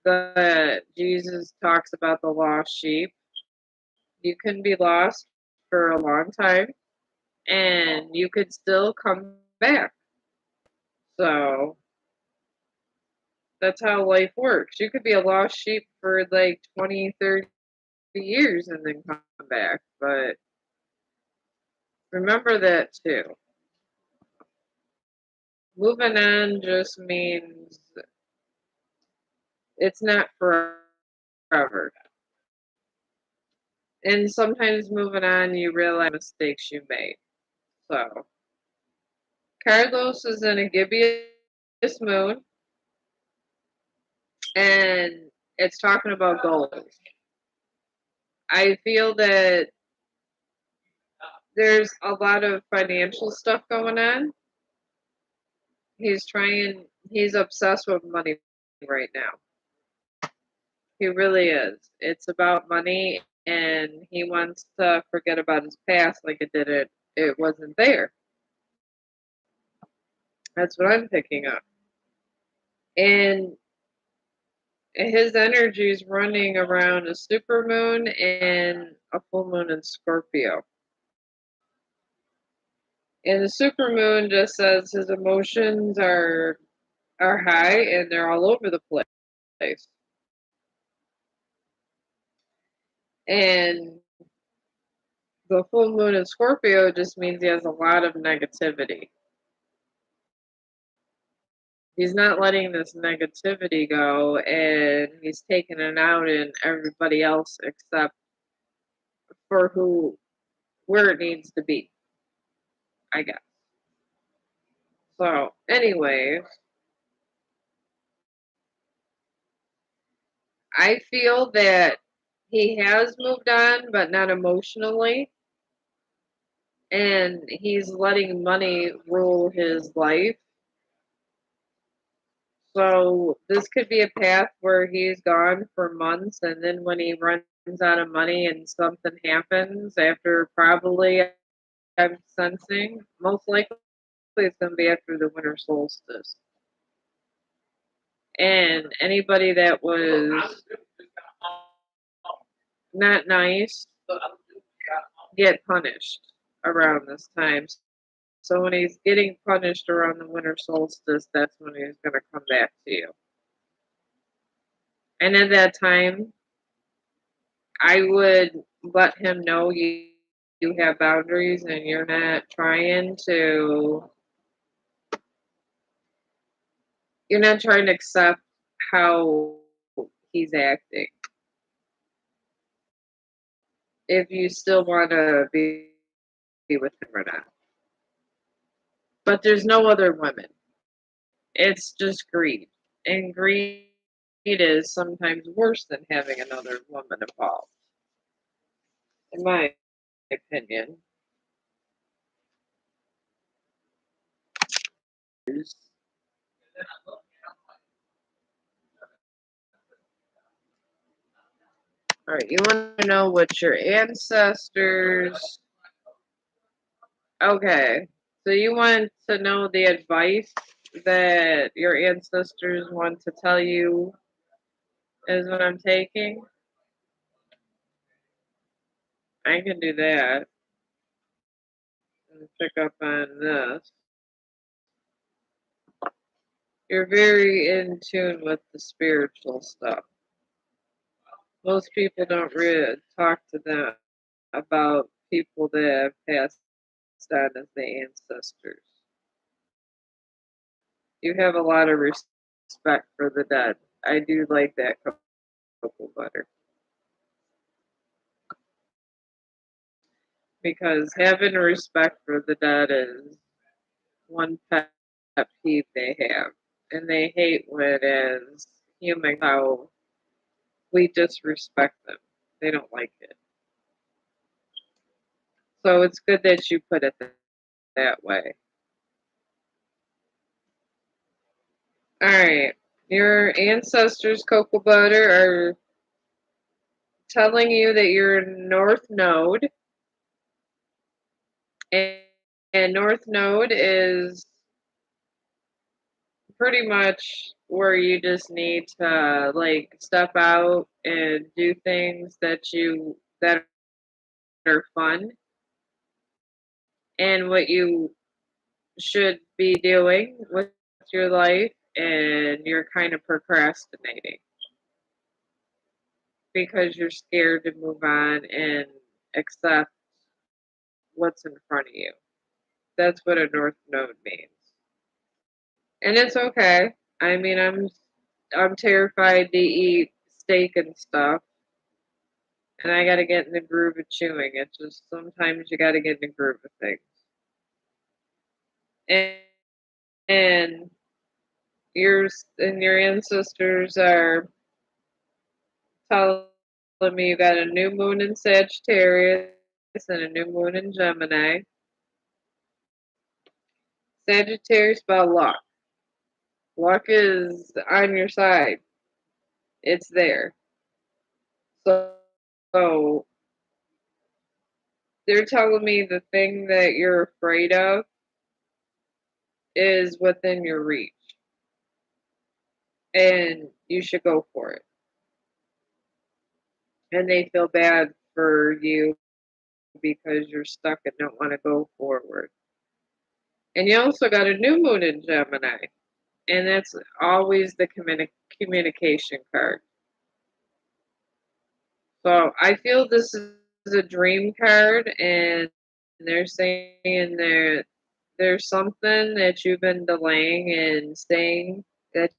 that Jesus talks about the lost sheep. You can be lost for a long time, and you could still come back. So that's how life works. You could be a lost sheep for like 20, 30 years and then come back. But remember that too. Moving on just means it's not forever. And sometimes moving on, you realize mistakes you made. So, Carlos is in a gibbous moon, and it's talking about goals. I feel that there's a lot of financial stuff going on. He's obsessed with money right now. He really is. It's about money, and he wants to forget about his past like it wasn't there. That's what I'm picking up. And his energy is running around a supermoon and a full moon in Scorpio. And the supermoon just says his emotions are high and they're all over the place. And the full moon in Scorpio just means he has a lot of negativity. He's not letting this negativity go, and he's taking it out in everybody else except for where it needs to be, I guess. So, anyways, I feel that he has moved on, but not emotionally. And he's letting money rule his life. So this could be a path where he's gone for months, and then when he runs out of money and something happens after probably, I'm sensing, most likely it's going to be after the winter solstice. And anybody that was not nice get punished around this time. So when he's getting punished around the winter solstice, that's when he's going to come back to you. And at that time, I would let him know you have boundaries and you're not trying to accept how he's acting. If you still want to be with him or not. But there's no other women. It's just greed. And greed is sometimes worse than having another woman involved, in my opinion. All right, you want to know what your ancestors. Okay, so you want to know the advice that your ancestors want to tell you is what I'm taking? I can do that and pick up on this. You're very in tune with the spiritual stuff. Most people don't really talk to them about people that have passed on as the ancestors. You have a lot of respect for the dead. I do like that cocoa butter. Because having respect for the dead is one pet peeve they have. And they hate when as humans how we disrespect them. They don't like it. So it's good that you put it that way. Alright. Your ancestors, Cocoa Butter, are telling you that you're in North Node. And, and North Node is pretty much where you just need to like step out and do things that are fun and what you should be doing with your life, and you're kind of procrastinating because you're scared to move on and accept what's in front of you. That's what a North Node means. And it's okay. I mean, I'm terrified to eat steak and stuff, and I got to get in the groove of chewing. It's just sometimes you got to get in the groove of things. And, and your ancestors are telling me you got a new moon in Sagittarius and a new moon in Gemini. Sagittarius about luck. Luck is on your side. It's there. So they're telling me the thing that you're afraid of is within your reach. And you should go for it. And they feel bad for you because you're stuck and don't want to go forward. And you also got a new moon in Gemini. And that's always the communication card. So I feel this is a dream card, and they're saying there's something that you've been delaying and saying that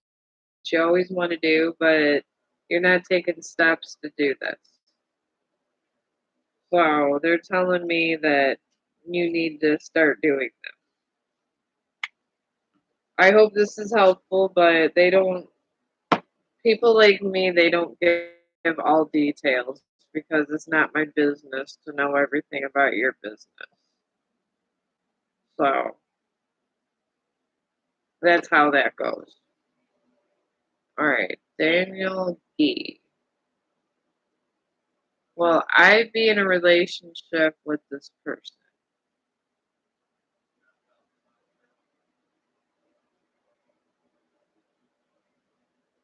you always want to do, but you're not taking steps to do this. So they're telling me that you need to start doing them. I hope this is helpful, but they don't, people like me, they don't give all details because it's not my business to know everything about your business. So that's how that goes. All right, Daniel E. Will I be in a relationship with this person?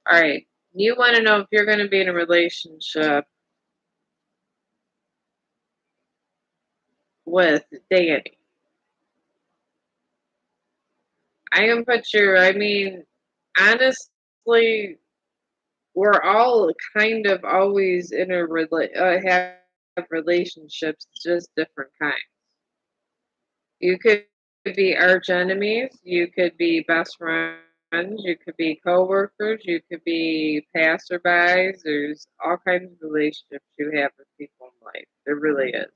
All right, you want to know if you're going to be in a relationship with Danny. I can put your, I mean, honestly, we're all kind of always in a have relationships, just different kinds. You could be arch enemies, you could be best friends, you could be coworkers, you could be passerbys. There's all kinds of relationships you have with people in life. There really is.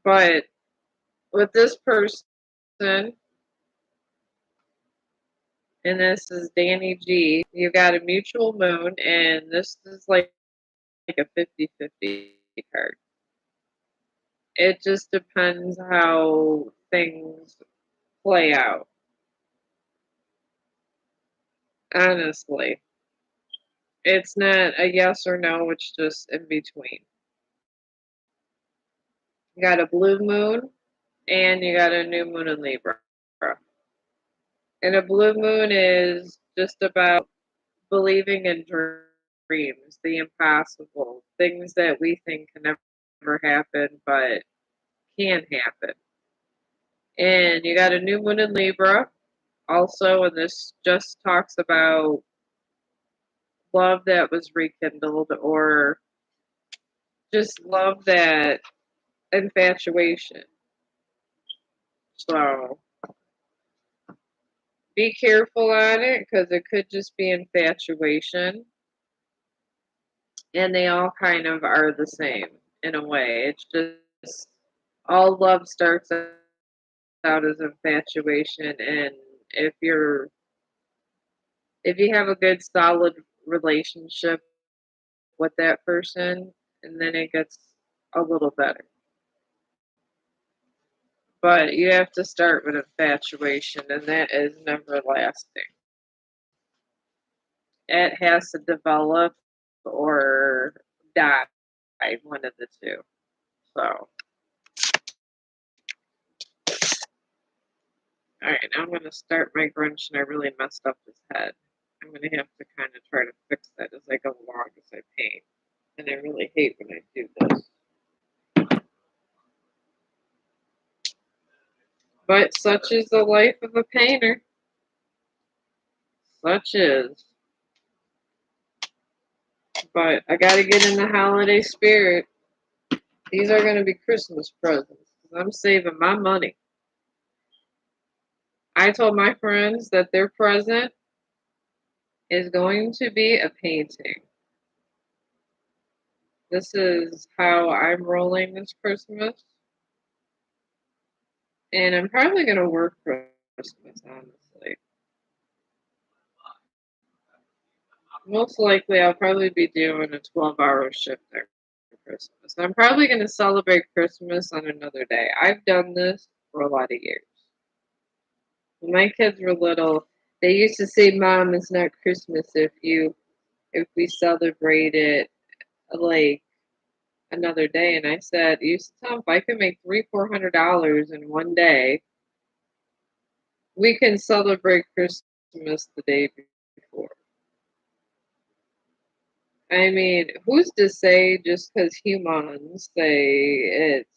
But with this person, and this is Danny G, you got a mutual moon, and this is like a 50-50 card. It just depends how things play out. Honestly, it's not a yes or no, it's just in between. You got a blue moon and you got a new moon in Libra. And a blue moon is just about believing in dreams, the impossible, things that we think can never happen but can happen. And you got a new moon in Libra also, and this just talks about love that was rekindled or just love that infatuation. So be careful on it because it could just be infatuation, and they all kind of are the same in a way. It's just all love starts out as infatuation, and if you're if you have a good solid relationship with that person, and then it gets a little better. But you have to start with infatuation, and that is never lasting. It has to develop or die, one of the two. So, all right, now I'm going to start my Grinch, and I really messed up his head. I'm going to have to kind of try to fix that as I go along as I paint. And I really hate when I do this. But such is the life of a painter. Such is. But I got to get in the holiday spirit. These are going to be Christmas presents. I'm saving my money. I told my friends that their present is going to be a painting. This is how I'm rolling this Christmas. And I'm probably going to work Christmas, honestly. Most likely, I'll probably be doing a 12-hour shift there for Christmas. I'm probably going to celebrate Christmas on another day. I've done this for a lot of years. When my kids were little, they used to say, "Mom, it's not Christmas if we celebrate it like another day." And I said, "You used to tell them if I could make $300-400 in one day, we can celebrate Christmas the day before." I mean, who's to say just because humans say it's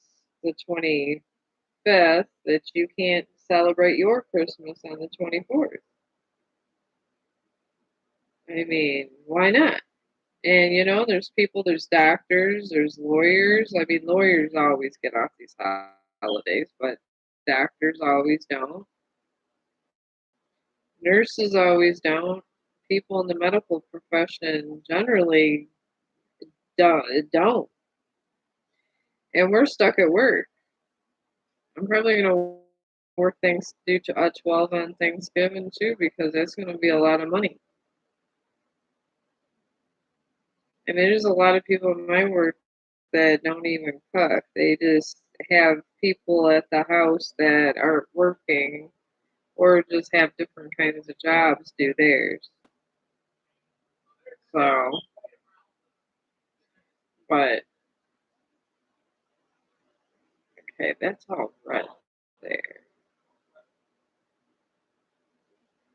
the 25th that you can't celebrate your Christmas on the 24th? I mean, why not? And there's people, there's doctors, there's lawyers. I mean, lawyers always get off these holidays, but doctors always don't. Nurses always don't. People in the medical profession generally don't. And we're stuck at work. I'm probably gonna work things do to 12 on Thanksgiving too because that's gonna be a lot of money. And there's a lot of people in my work that don't even cook. They just have people at the house that are working or just have different kinds of jobs do theirs. So, but okay, that's all right there.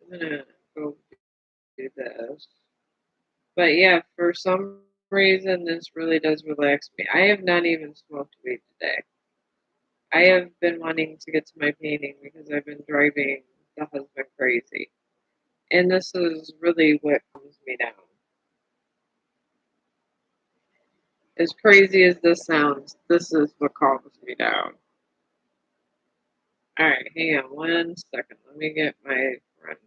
I'm gonna go do this. But yeah, for some reason, this really does relax me. I have not even smoked weed today. I have been wanting to get to my painting because I've been driving the husband crazy. And this is really what calms me down. As crazy as this sounds, this is what calms me down. Alright, hang on 1 second. Let me get my friend's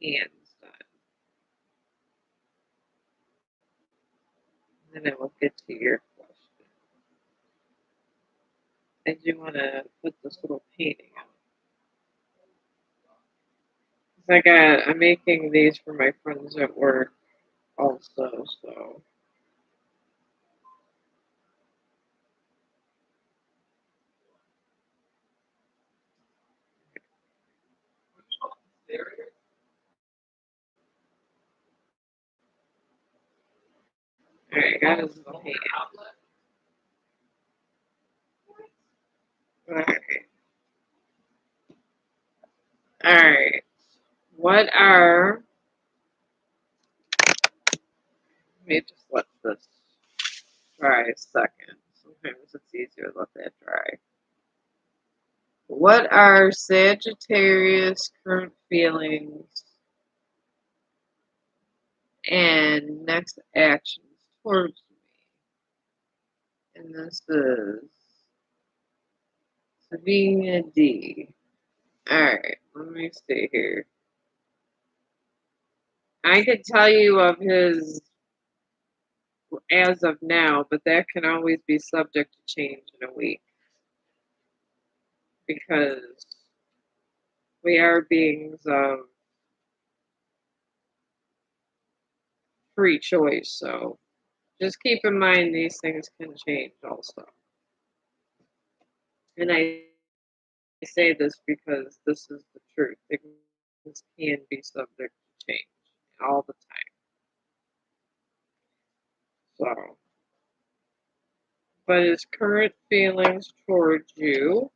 hands done. And then I will get to your question. I do want to put this little painting on. I'm making these for my friends at work also, so. Alright, got his little hand. Alright. Alright. What are. Let me just let this dry a second. Sometimes it's easier to let that dry. What are Sagittarius' current feelings and next actions towards me? And this is Savina D. Alright, let me see here. I could tell you of his as of now, but that can always be subject to change in a week. because we are beings of free choice. So just keep in mind these things can change also. And I say this because this is the truth. Things can be subject to change all the time. So, but his current feelings towards you.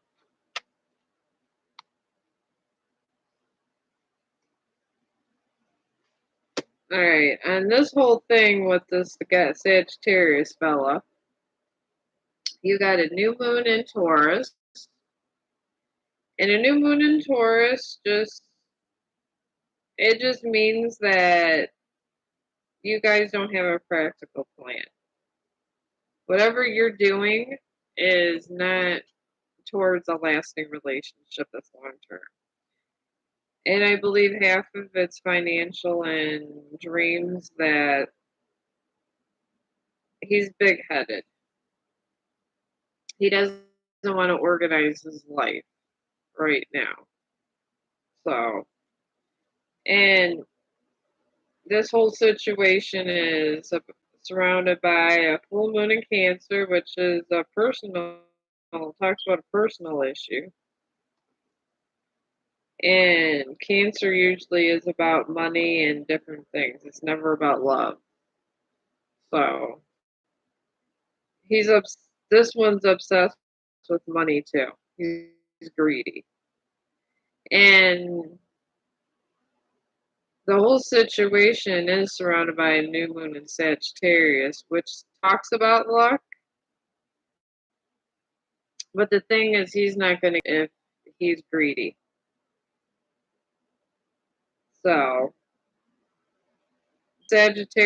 Alright, and this whole thing with this Sagittarius fella, you got a new moon in Taurus. And a new moon in Taurus just means that you guys don't have a practical plan. Whatever you're doing is not towards a lasting relationship that's long term. And I believe half of it's financial and dreams that he's big headed. He doesn't want to organize his life right now. So, and this whole situation is surrounded by a full moon in Cancer, which is a personal, talks about a personal issue. And Cancer usually is about money and different things. It's never about love. So this one's obsessed with money too. He's greedy. And the whole situation is surrounded by a new moon in Sagittarius, which talks about luck. But the thing is, he's not going to if he's greedy. So, Sagittarius